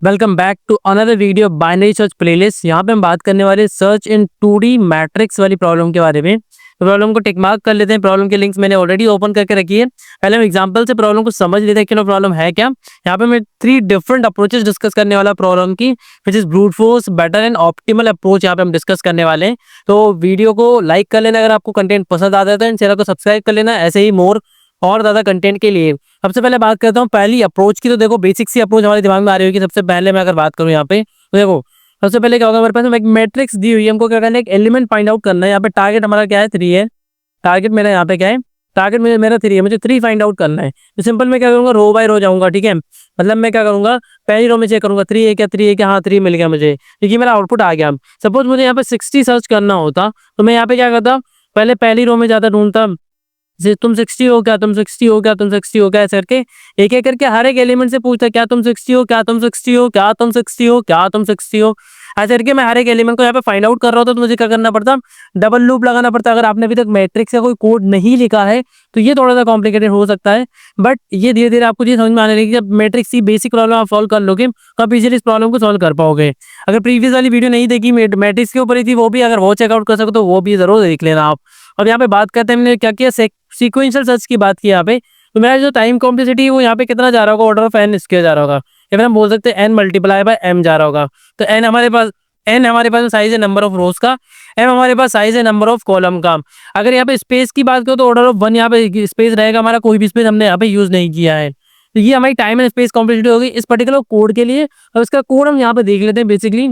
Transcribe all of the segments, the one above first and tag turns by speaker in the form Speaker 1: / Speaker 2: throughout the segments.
Speaker 1: Welcome back to another video binary search playlist. यहाँ पे हम बात करने वाले सर्च इन 2D मैट्रिक्स वाली प्रॉब्लम के बारे में। तो प्रॉब्लम को टिक मार्क कर लेते हैं। प्रॉब्लम के लिंक्स मैंने ऑलरेडी ओपन करके रखी है। पहले हम एग्जांपल से प्रॉब्लम को समझ लेते हैं कि प्रॉब्लम है क्या। यहाँ पे मैं 3 डिफरेंट अप्रोचेस डिस्कस करने वाला प्रॉब्लम की, which is brute force, better and optimal approach यहाँ पे हम डिस्कस करने वाले हैं। तो वीडियो को लाइक कर लेना अगर आपको कंटेंट पसंद आता है, तो चैनल को सब्सक्राइब कर लेना ऐसे ही मोर और ज्यादा कंटेंट के लिए। सबसे पहले बात करता हूँ पहली अप्रोच की। तो देखो बेसिक सी अप्रोच हमारे दिमाग में आ रही होगी। सबसे पहले मैं अगर बात करूँ यहाँ पे, तो देखो सबसे पहले क्या होगा, हमारे पास एक मैट्रिक्स दी हुई है, हमको क्या करना है, एक एलिमेंट फाइंड आउट करना है। यहाँ पे टारगेट हमारा क्या है, 3 है। टारगेट मेरा यहाँ पे क्या है, टारगेट मेरा 3 है, मुझे 3 फाइंड आउट करना है। तो सिंपल मैं क्या करूँगा, रो बाय रो जाऊंगा। ठीक है, मतलब मैं क्या करूंगा, पहली रो में चेक करूंगा 3 है क्या, 3 है क्या, हाँ 3 मिल गया मुझे, क्योंकि मेरा आउटपुट आ गया। सपोज मुझे यहाँ पे 60 सर्च करना होता, तो मैं यहाँ पे क्या करता, पहले पहली रो में जाता, ढूंढता तुम 60 हो क्या, तुम 60 हो क्या, तुम 60 हो क्या, ऐसे करके एक एक करके हर एक एलिमेंट से पूछता क्या तुम 60 हो, क्या तुम 60 हो, क्या तुम 60 हो, क्या तुम 60 हो। ऐसे करके मैं हर एक एलिमेंट को यहाँ पे फाइंड आउट कर रहा होता। तो मुझे क्या करना पड़ता, डबल लूप लगाना पड़ता। अगर आपने अभी तक मैट्रिक्स का कोई कोड नहीं लिखा है तो ये थोड़ा सा कॉम्प्लिकेटेड हो सकता है, बट ये धीरे धीरे आपको ये समझ में आने लगी। जब मैट्रिक्स की बेसिक प्रॉब्लम आप सॉल्व कर लोगे तो आप इजीली इस प्रॉब्लम को सॉल्व कर पाओगे। अगर प्रीवियस वाली वीडियो नहीं देखी मैट्रिक्स के ऊपर ही थी, वो भी अगर वो चेकआउट कर सको तो वो भी जरूर देख लेना आप। अब यहाँ पे बात करते हैं, हमने क्या किया, सीक्वेंशियल सर्च की बात की यहाँ पे। तो मेरा जो टाइम कॉम्प्लेक्सिटी है वो यहाँ पे कितना जा रहा होगा, ऑर्डर ऑफ एन स्क्वायर जा रहा होगा, या फिर हम बोल सकते हैं एन मल्टीप्लाई बाय एम जा रहा होगा। तो एन हमारे पास साइज है नंबर ऑफ रोज का, एम हमारे पास साइज है नंबर ऑफ कॉलम का। अगर यहाँ पे स्पेस की बात करो तो ऑर्डर ऑफ 1 यहाँ पे स्पेस रहेगा हमारा, कोई भी स्पेस हमने यहाँ पे यूज नहीं किया है। तो ये हमारी टाइम एंड स्पेस कॉम्प्लेक्सिटी होगी इस पर्टिकुलर कोड के लिए। और इसका कोड हम यहाँ पे देख लेते हैं बेसिकली।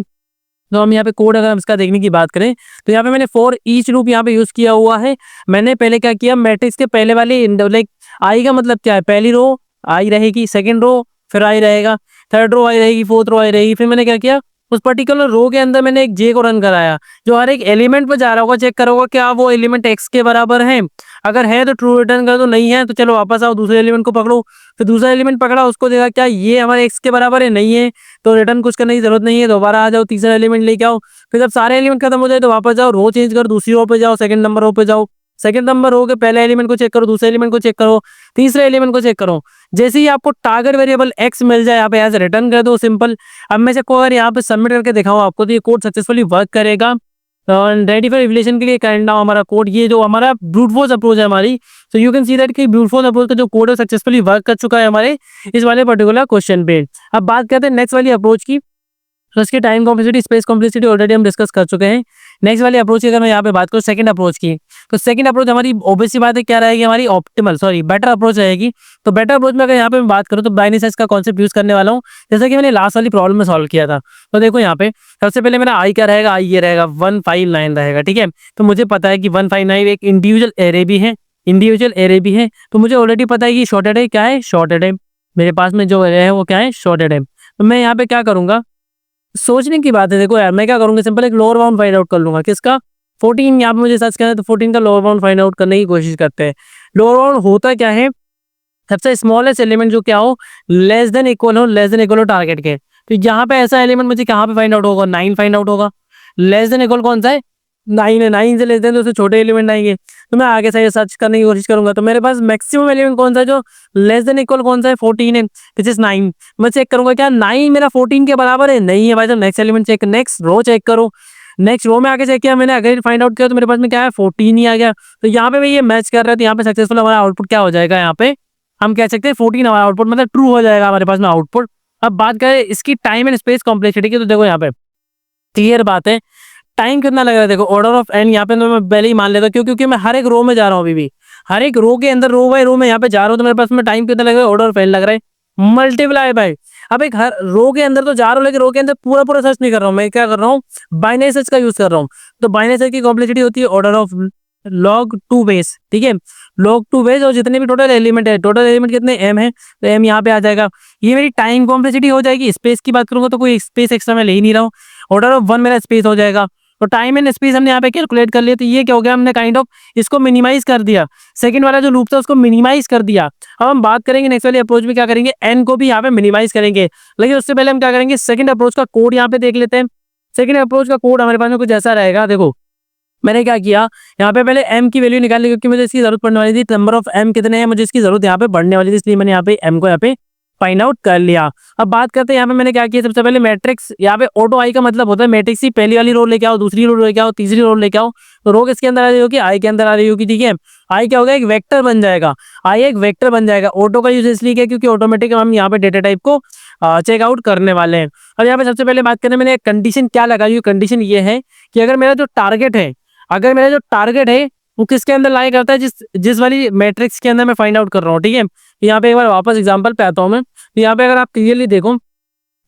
Speaker 1: तो हम यहाँ पे कोड अगर हम इसका देखने की बात करें, तो यहाँ पे मैंने फॉर ईच लूप यहाँ पे यूज किया हुआ है। मैंने पहले क्या किया, मैट्रिक्स के पहले वाले लाइक आई का मतलब क्या है, पहली रो आई रहेगी, सेकंड रो फिर आई रहेगा, थर्ड रो आई रहेगी, फोर्थ रो आई रहेगी। फिर मैंने क्या किया, उस पर्टिकुलर रो के अंदर मैंने एक जे को रन कराया, जो हर एक एलिमेंट पर जा रहा होगा, चेक करोगे क्या वो एलिमेंट एक्स के बराबर है। अगर है तो ट्रू रिटर्न कर दो, नहीं है तो चलो वापस आओ, दूसरे एलिमेंट को पकड़ो। फिर दूसरा एलिमेंट पकड़ा, उसको देखा क्या ये हमारे एक्स के बराबर है, नहीं है तो रिटर्न कुछ करने की जरूरत नहीं है, दोबारा आ जाओ, तीसरा एलिमेंट लेके आओ। फिर जब सारे एलिमेंट खत्म हो जाए तो वापस जाओ, रो चेंज करो, दूसरी रो पे जाओ, सेकंड नंबर रो पे जाओ, सेकंड नंबर रो के पहले एलिमेंट को चेक करो, दूसरे एलिमेंट को चेक करो, तीसरे एलिमेंट को चेक करो। जैसे ही आपको टारगेट वेरिएबल एक्स मिल जाए, यहाँ पे एज रिटर्न कर दो, सिंपल। अब मैं इसको अगर यहाँ पे सबमिट करके दिखाऊं आपको, तो ये कोड सक्सेसफुली वर्क करेगा। रेडी फॉर रिविलेशन के लिए करना हमारा कोड, ये जो हमारा ब्रूट फोर्स अप्रोच है हमारी। So you can see that कि ब्रूट फोर्स अप्रोच का जो कोड है सक्सेसफुली वर्क कर चुका है हमारे इस वाले पर्टिकुलर क्वेश्चन पे। अब बात करते हैं नेक्स्ट वाली अप्रोच की। तो इसकी time complexity, space complexity already हम डिस्कस कर चुके हैं। नेक्स्ट वाली अप्रोच की अगर मैं यहाँ पे बात करूँ सेकंड अप्रोच की, तो सेकंड अप्रोच हमारी ऑब्वियस सी बात है क्या रहेगी, हमारी ऑप्टिमल बेटर अप्रोच रहेगी। तो बेटर अप्रोच में अगर यहाँ पे मैं बात करूँ तो बाइनरी सर्च का कॉन्सेप्ट यूज करने वाला हूँ, जैसा कि मैंने लास्ट वाली प्रॉब्लम में सॉल्व किया था। तो देखो यहाँ पे सबसे पहले मेरा आई क्या रहेगा, आई ये रहेगा 159 रहेगा। ठीक है, तो मुझे पता है कि 159 एक इंडिविजुअल एरे भी है, तो मुझे ऑलरेडी पता है कि शॉर्टेड है, क्या है शॉर्टेड है, मेरे पास में जो एरे है वो क्या है शॉर्टेड है। तो मैं यहाँ पे क्या करूंगा, सोचने की बात है। देखो यार मैं क्या करूंगा, सिंपल एक लोअर बाउंड फाइंड आउट कर लूंगा, किसका, 14। यहाँ पे मुझे सर्च करना है तो 14 का लोअर बाउंड फाइंड आउट करने की कोशिश करते हैं। लोअर बाउंड होता क्या है, सबसे स्मॉलेस्ट एलिमेंट जो क्या हो, लेस देन इक्वल हो टारगेट के। तो यहाँ पे ऐसा एलिमेंट मुझे कहाँ पे फाइंड आउट होगा, 9 फाइंड आउट होगा। लेस देन इक्वल कौन सा है, 9 है, 9 से लेस देन तो उससे छोटे एलिमेंट आएंगे। तो मैं आगे से सर्च करने की कोशिश करूंगा, तो मेरे पास मैक्सिमम एलिमेंट कौन सा है जो लेस देन इक्वल कौन सा है, 14 है, विच इज 9। मैं चेक करूंगा क्या 9 मेरा 14 के बराबर है, नहीं है भाई। तो next element check, next row check करो, नेक्स्ट रो में आगे चेक किया मैंने, अगर फाइंड आउट किया तो मेरे पास में क्या है 14 ही आ गया। तो यहाँ पे भाई ये मैच कर रहा है, तो यहाँ पे सक्सेसफुल हमारा आउटपुट क्या हो जाएगा, यहाँ पे हम कह सकते हैं 14 हमारा आउटपुट मतलब ट्रू हो जाएगा हमारे पास में आउटपुट। अब बात करें इसकी टाइम एंड स्पेस कॉम्प्लेक्सिटी की, तो देखो यहाँ पे क्लियर बात है, टाइम कितना लग रहा है, देखो ऑर्डर ऑफ एन यहाँ पे तो मैं पहले ही मान लेता हूँ, क्योंकि मैं हर एक रो में जा रहा हूँ, अभी भी हर एक रो के अंदर रो बाय रो में यहाँ पे जा रहा हूँ, तो मेरे पास में टाइम कितना लग रहा है, ऑर्डर ऑफ एन लग रहा है मल्टीप्लाई बाय। अब एक हर रो के अंदर तो जा रहा हूँ, लेकिन रो के अंदर पूरा पूरा सर्च नहीं कर रहा हूँ, मैं क्या कर रहा हूँ, बाइनरी सर्च का यूज कर रहा हूँ। तो बाइनरी सर्च की कॉम्प्लेक्सिटी होती है ऑर्डर ऑफ log 2 बेस। ठीक है, log 2 बेस, और जितने भी टोटल एलिमेंट है, टोटल एलिमेंट कितने m है, तो m यहाँ पे आ जाएगा। ये मेरी टाइम कॉम्प्लेक्सिटी हो जाएगी। स्पेस की बात करूंगा तो कोई स्पेस एक्स्ट्रा मैं ले ही नहीं रहा हूँ, ऑर्डर ऑफ 1 मेरा स्पेस हो जाएगा। तो टाइम एंड स्पेस हमने यहाँ पे कैलकुलेट कर लिया, तो ये क्या हो गया, हमने काइंड ऑफ इसको मिनिमाइज कर दिया, सेकंड वाला जो लूप था उसको मिनिमाइज कर दिया। अब हम बात करेंगे नेक्स्ट वाली अप्रोच में क्या करेंगे, एन को भी यहाँ पे मिनिमाइज करेंगे, लेकिन उससे पहले हम क्या करेंगे, सेकंड अप्रोच का कोड यहाँ पे देख लेते हैं। सेकंड अप्रोच का कोड हमारे पास में कुछ ऐसा रहेगा। देखो मैंने क्या किया, यहाँ पे पहले m की वैल्यू निकाल ली, क्योंकि मुझे इसकी जरूरत पड़ने वाली थी। नंबर ऑफ m कितने हैं, मुझे इसकी जरूरत यहाँ पे बढ़ने वाली थी, इसलिए मैंने यहाँ पे m को यहाँ पे फाइंड आउट कर लिया। अब बात करते हैं यहाँ पे मैंने क्या किया, सबसे पहले मैट्रिक्स, यहाँ पे ऑटो आई का मतलब होता है मैट्रिक्स की पहली वाली रो लेके आओ, दूसरी रो लेके आओ, तीसरी रो लेके आओ। तो रो किसके अंदर आ रही होगी, आई के अंदर आ रही होगी, ठीक है। आई क्या होगा, एक वेक्टर बन जाएगा, आई एक वेक्टर बन जाएगा। ऑटो का यूज इसलिए किया क्योंकि ऑटोमेटिक हम यहाँ पे डेटा टाइप को चेकआउट करने वाले हैं। अब यहाँ पे सबसे पहले बात करें, मैंने कंडीशन क्या लगाई हुई, कंडीशन ये है कि अगर मेरा जो टारगेट है, अगर मेरा जो टारगेट है वो किसके अंदर लाई करता है, जिस वाली मैट्रिक्स के अंदर मैं फाइंड आउट कर रहा हूँ, ठीक है। यहाँ पे एक बार वापस एग्जांपल पे आता हूँ मैं। तो यहाँ पे अगर आप क्लियरली देखो,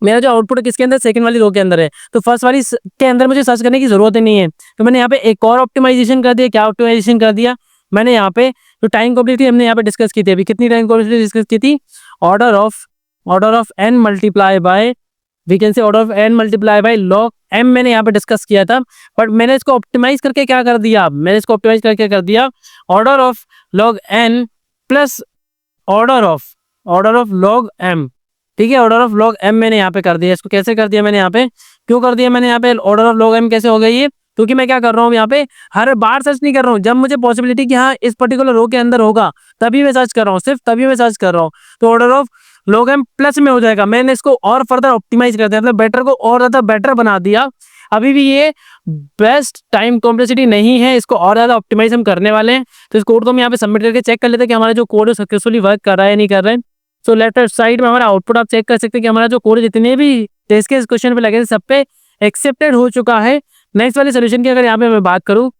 Speaker 1: मेरा जो आउटपुट है किसके अंदर, सेकंड वाली रो के अंदर है। तो फर्स्ट वाली के अंदर मुझे सर्च करने की जरूरत ही नहीं है। तो मैंने यहाँ पे एक और ऑप्टिमाइजेशन कर दिया। क्या ऑप्टिमाइजेशन कर दिया मैंने, यहाँ पे जो टाइम कॉम्प्लेक्सिटी हमने यहाँ पे डिस्कस की थी, अभी कितनी टाइम कॉम्प्लेक्सिटी डिस्कस की थी, order of n multiply by, we can say order of n multiply by log m मैंने यहाँ पे डिस्कस किया था। बट मैंने इसको ऑप्टिमाइज करके क्या कर दिया, मैंने इसको ऑप्टिमाइज करके कर दिया order of log n plus order of log m, ठीक है। ऑर्डर ऑफ लॉग m मैंने यहाँ पे कर दिया। इसको कैसे कर दिया मैंने यहाँ पे, क्यों कर दिया मैंने यहाँ पे ऑर्डर ऑफ लॉग m, कैसे हो गई ये, क्योंकि मैं क्या कर रहा हूँ यहाँ पे, हर बार सर्च नहीं कर रहा हूँ। जब मुझे पॉसिबिलिटी कि हाँ इस पर्टिकुलर रो के अंदर होगा तभी मैं सर्च कर रहा हूँ, सिर्फ तभी मैं सर्च कर रहा हूँ। तो order of log m plus में हो जाएगा। मैंने इसको और फर्दर ऑप्टिमाइज कर दिया, मतलब बेटर को और ज्यादा बेटर बना दिया। अभी भी ये बेस्ट टाइम कॉम्प्लेक्सिटी नहीं है, इसको और ज्यादा ऑप्टिमाइज हम करने वाले हैं। तो इस कोड को हम यहाँ पे सबमिट करके चेक कर लेते हैं कि हमारा जो कोड है सक्सेसफुली वर्क कर रहा है या नहीं कर रहा है। सो लेफ्ट साइड में हमारा आउटपुट आप चेक कर सकते हैं कि हमारा जो कोड जितने भी टेस्ट के इस क्वेश्चन पे लगे थे सब पे एक्सेप्टेड हो चुका है। नेक्स्ट वाले सोल्यूशन की अगर यहाँ पे मैं बात करूँ,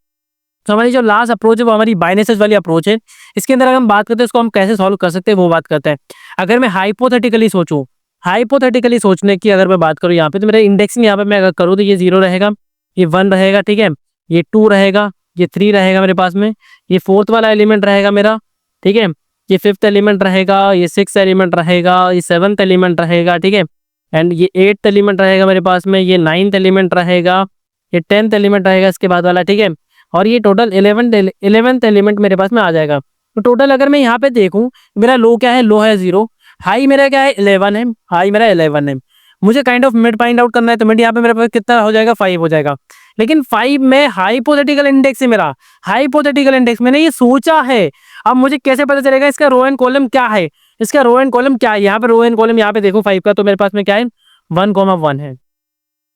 Speaker 1: तो हमारी जो लास्ट अप्रोच है वो हमारी बाइनरी सर्च वाली अप्रोच है। इसके अंदर अगर हम बात करते हैं इसको हम कैसे सॉल्व कर सकते हैं वो बात करते हैं। अगर मैं हाइपोथेटिकली सोचूं, हाइपोथेटिकली सोचने की अगर मैं बात करूँ यहाँ पे, तो मेरा इंडेक्सिंग यहाँ पे मैं अगर करूँ तो ये 0 रहेगा, ये 1 रहेगा, ठीक है, ये 2 रहेगा, ये 3 रहेगा मेरे पास में, ये 4th वाला एलिमेंट रहेगा मेरा, ठीक है, ये 5th एलिमेंट रहेगा, ये 6th एलिमेंट रहेगा, ये 7th एलिमेंट रहेगा, ठीक है, एंड ये 8th एलिमेंट रहेगा मेरे पास में, ये 9th एलिमेंट रहेगा, ये 10th एलिमेंट रहेगा इसके बाद वाला, ठीक है, और ये टोटल 11th एलिमेंट मेरे पास में आ जाएगा। तो टोटल अगर मैं यहाँ पे देखूं, मेरा लो क्या है, लो है 0, हाई मेरा क्या है 11 है, हाई मेरा 11 है। मुझे kind of mid find out करना है, तो मिड यहाँ पे मेरे पास कितना हो जाएगा, 5 हो जाएगा। लेकिन 5 में हाइपोथेटिकल इंडेक्स है मेरा, हाइपोथेटिकल इंडेक्स मैंने ये सोचा है। अब मुझे कैसे पता चलेगा इसका रो एंड कॉलम क्या है, इसका रो एंड कॉलम क्या है। यहाँ पे रो एंड कॉलम यहाँ पे देखो 5 का, तो मेरे पास में क्या है 1,1 है,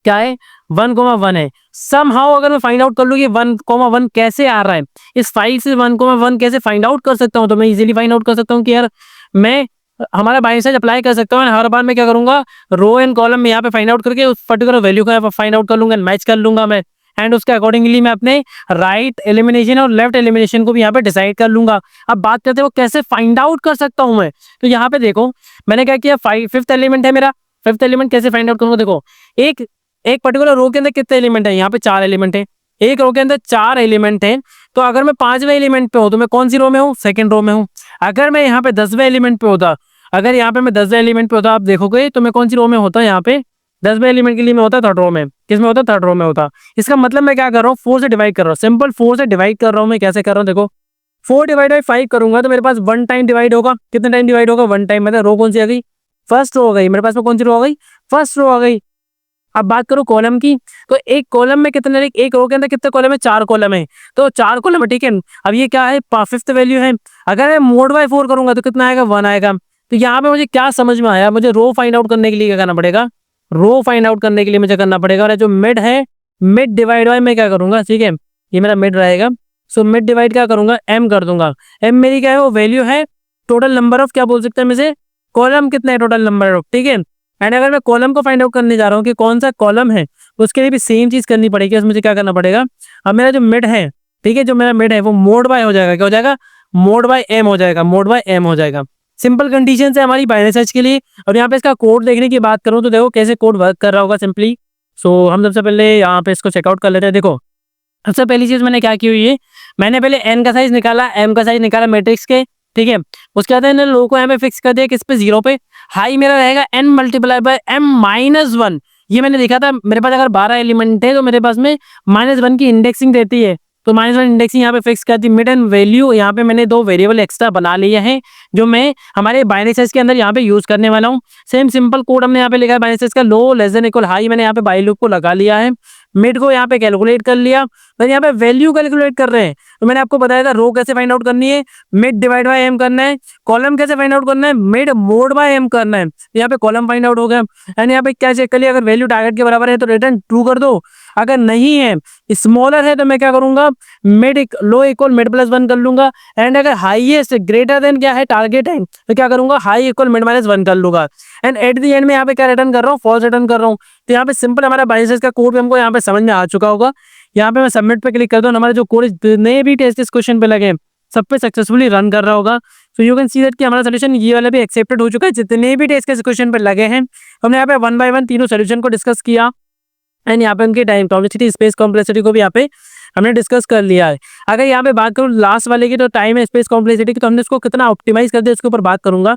Speaker 1: क्या है 1,1 है। समहाउ अगर मैं फाइंड आउट कर लूँ कि 1,1 कैसे आ रहा है, इस 5 से 1,1 कैसे फाइंड आउट कर सकता हूँ, तो मैं इजीली फाइंड आउट कर सकता हूँ कि यार मैं हमारा बाइनरी सर्च अप्लाई कर सकता हूँ। हर बार मैं क्या करूंगा, रो एंड कॉलम में यहाँ पे फाइंड आउट करके उस पर्टिकुलर वैल्यू को फाइंड आउट कर लूंगा, मैच कर लूंगा मैं, एंड उसके अकॉर्डिंगली मैं अपने राइट एलिमिनेशन और लेफ्ट एलिमिनेशन को भी यहाँ पे डिसाइड कर लूंगा। अब बात करते हैं वो कैसे फाइंड आउट कर सकता हूँ मैं। तो यहाँ पे देखो मैंने क्या किया, 5th एलिमेंट है मेरा, 5th एलिमेंट कैसे फाइंड आउट करूंगा, देखो एक पर्टिकुलर रो के अंदर कितने एलिमेंट है, यहाँ पे 4 एलिमेंट है, एक रो के अंदर 4 एलिमेंट है। तो अगर मैं 5वें एलिमेंट पे हूँ तो मैं कौन सी रो में हूँ, सेकंड रो में हूँ। अगर मैं यहाँ पे 10वें एलिमेंट पे होता, अगर यहाँ पे मैं 10वें एलिमेंट पे होता, आप देखोगे तो मैं कौन सी रो में होता, यहाँ पे 10वें एलिमेंट के लिए मैं होता थर्ड रो में। किस में होता, थर्ड रो में होता। इसका मतलब मैं क्या कर रहा हूँ, 4 से डिवाइड कर रहा हूँ, सिंपल 4 से डिवाइड कर रहा हूँ मैं। कैसे कर रहा हूँ देखो, 4 डिवाइड बाई 5 करूंगा तो मेरे पास 1 टाइम डिवाइड होगा। कितने टाइम डिवाइड होगा, 1 टाइम। मतलब रो कौन सी आ गई, फर्स्ट रो आ गई मेरे पास में। कौन सी रो आ गई, फर्स्ट रो आ गई। अब बात करूं कॉलम की, तो एक कॉलम में कितने, एक रो के अंदर कितने कॉलम है, 4 कॉलम है, तो 4 कॉलम है, ठीक है। अब ये क्या है, 5th वैल्यू है। अगर मैं मोड बाय 4 करूंगा तो कितना आएगा, 1 आएगा। तो यहाँ पे मुझे क्या समझ में आया, मुझे रो फाइंड आउट करने के लिए क्या करना पड़ेगा, रो फाइंड आउट करने के लिए मुझे करना पड़ेगा, और जो मिड है, मिड डिवाइड बाय मैं क्या करूंगा, ठीक है, ये मेरा मिड रहेगा। सो मिड डिवाइड क्या करूंगा, m कर दूंगा। m मेरी क्या है, वो वैल्यू है टोटल नंबर ऑफ, क्या बोल सकते हैं मुझे, कॉलम कितना है, टोटल नंबर ऑफ, ठीक है। एंड अगर मैं कॉलम को फाइंड आउट करने जा रहा हूँ कि कौन सा कॉलम है, उसके लिए भी सेम चीज करनी पड़ेगी। मुझे क्या करना पड़ेगा, अब मेरा जो मिड है, ठीक है, जो मेरा मिड है वो मोड बाय हो जाएगा, क्या हो जाएगा, मोड बाय m हो जाएगा, मोड बाय m हो जाएगा। सिंपल कंडीशन है हमारी बाइनरी सर्च के लिए। और यहाँ पे इसका कोड देखने की बात करूँ तो देखो कैसे कोड वर्क कर रहा होगा सिंपली। सो हम सबसे पहले यहाँ पे इसको चेकआउट कर लेते हैं। देखो सबसे पहली चीज मैंने क्या की हुई है, मैंने पहले n का साइज निकाला, m का साइज निकाला मैट्रिक्स के, ठीक है। उसके बाद मैंने लो को यहाँ पे फिक्स कर दिया, किस पे, 0 पे। हाई मेरा रहेगा n मल्टीप्लाई बाय m-1। ये मैंने देखा था, मेरे पास अगर 12 एलिमेंट है तो मेरे पास में -1 की इंडेक्सिंग देती है, तो -1 इंडेक्सिंग यहाँ पे फिक्स कर दी। मिड एंड वैल्यू यहाँ पे मैंने 2 वेरिएबल एक्स्ट्रा बना लिए हैं जो मैं हमारे बाइनरी सर्च के अंदर यहाँ पे यूज करने वाला हूँ। सेम सिंपल कोड हमने यहाँ पे लिखा है बाइनेसेस का, लो लेस देन इक्वल हाई मैंने यहाँ पे बाई लूप को लगा लिया है, मिड को यहाँ पे कैलकुलेट कर लिया, फिर यहाँ पे वैल्यू कैलकुलेट कर रहे हैं। तो मैंने आपको बताया था रो कैसे फाइंड आउट करनी है, मिड डिवाइड बाय एम करना है, कॉलम कैसे फाइंड आउट करना है, मिड मोड बाय एम करना है। यहाँ पे कॉलम फाइंड आउट हो गया एंड यहाँ पे क्या चेक कर लिया, अगर वैल्यू टारगेट के बराबर है तो रिटर्न ट्रू कर दो, अगर नहीं है स्मॉलर है तो मैं क्या करूंगा, मिड लो इक्वल मिड प्लस 1 कर लूंगा, एंड अगर हाईएस्ट ग्रेटर देन क्या है टारगेट है तो क्या करूंगा, हाई इक्वल मिड माइनस 1 कर लूंगा, एंड एट द एंड में यहाँ पे क्या रिटर्न कर रहा हूँ, फॉल्स रिटर्न कर रहा हूँ। तो यहाँ पे सिंपल हमारा बाइसेस का कोड भी हमको यहाँ पे समझ में आ चुका होगा। यहाँ पे मैं सबमिट पे क्लिक करता हूँ, हमारे जो कोड जितने भी टेस्ट इस क्वेश्चन पे लगे सब पे सक्सेसफुली रन कर रहा होगा। So you can see that कि हमारा सोल्यूशन ये वाला भी एक्सेप्टेड हो चुका है, जितने भी टेस्ट के क्वेश्चन पे लगे हैं हमने यहाँ पे 1 बाय 1 तीनों सोल्यूशन को डिस्कस किया, एंड यहाँ पे उनकी टाइम कॉम्प्लेक्सिटी स्पेस कॉम्प्लेक्सिटी को भी यहाँ पे हमने डिस्कस कर लिया है। अगर यहाँ पे बात करूँ लास्ट वाले की, तो टाइम स्पेस कॉम्प्लेक्सिटी की, तो हमने इसको कितना ऑप्टिमाइज कर दिया इसके ऊपर बात करूंगा।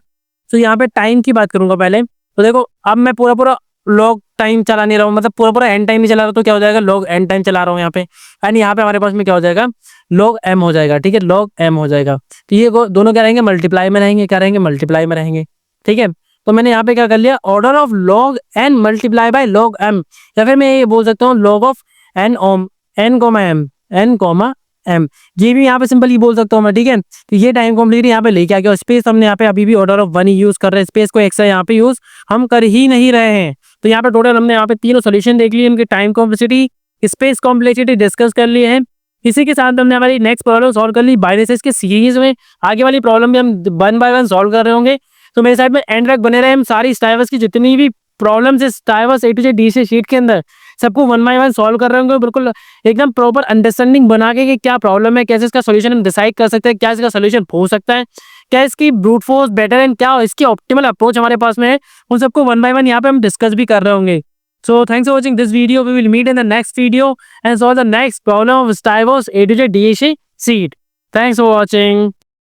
Speaker 1: तो यहाँ पे टाइम की बात करूंगा पहले। तो देखो अब मैं पूरा लॉग टाइम चला नहीं रहा हूँ, मतलब पूरा एन टाइम नहीं चला रहा, तो क्या हो जाएगा, लॉग एन टाइम चला रहा हूँ यहाँ पे, एंड यहाँ पे हमारे पास में क्या हो जाएगा, लॉग एम हो जाएगा। ठीक है, लॉग एम हो जाएगा। तो ये दोनों क्या रहेंगे, मल्टीप्लाई में रहेंगे, क्या रहेंगे, मल्टीप्लाई में रहेंगे। ठीक है, तो मैंने यहाँ पे क्या कर लिया, order of log n multiply by log m, या फिर मैं ये बोल सकता हूँ लॉग ऑफ एन ओम एन कोमा एम, ये भी यहाँ पे सिंपल ही बोल सकता हूँ मैं। ठीक है, तो ये टाइम कॉम्प्लीट यहाँ पे लेके आ गया। स्पेस हमने यहाँ पे अभी भी ऑर्डर ऑफ 1 ही यूज कर रहे हैं, स्पेस को एक्स्ट्रा यहाँ पे यूज हम कर ही नहीं रहे हैं। तो यहाँ पे टोटल हमने यहाँ पे तीनों सोल्यूशन देख लिए, इनके time complexity space complexity discuss कर लिए हैं। इसी के साथ हमने हमारी नेक्स्ट प्रॉब्लम सॉल्व कर ली बाइनेसेस के सीरीज में। आगे वाली प्रॉब्लम भी हम 1 बाय 1 सॉल्व कर रहे होंगे, तो मेरे साइड में एंड तक बने रहे। हम सारी स्टाइवर्स की जितनी भी प्रॉब्लम्स है स्टाइवर्स ए टू जेड डी से शीट के अंदर सबको 1 बाय 1 सॉल्व कर रहे होंगे, बिल्कुल एकदम प्रॉपर अंडरस्टैंडिंग बना के कि क्या प्रॉब्लम है, कैसे इसका सोल्यूशन हम डिसाइड कर सकते हैं, क्या इसका सोल्यूशन हो सकता है, क्या इसकी ब्रूट फोर्स बेटर एंड क्या इसकी ऑप्टिमल अप्रोच हमारे पास में है, उन सबको 1 बाय 1 यहाँ पे हम डिस्कस भी कर रहे होंगे। So thanks for watching this video. We will meet in the next video and solve the next problem of Stivos A to Z DHA sheet. Thanks for watching.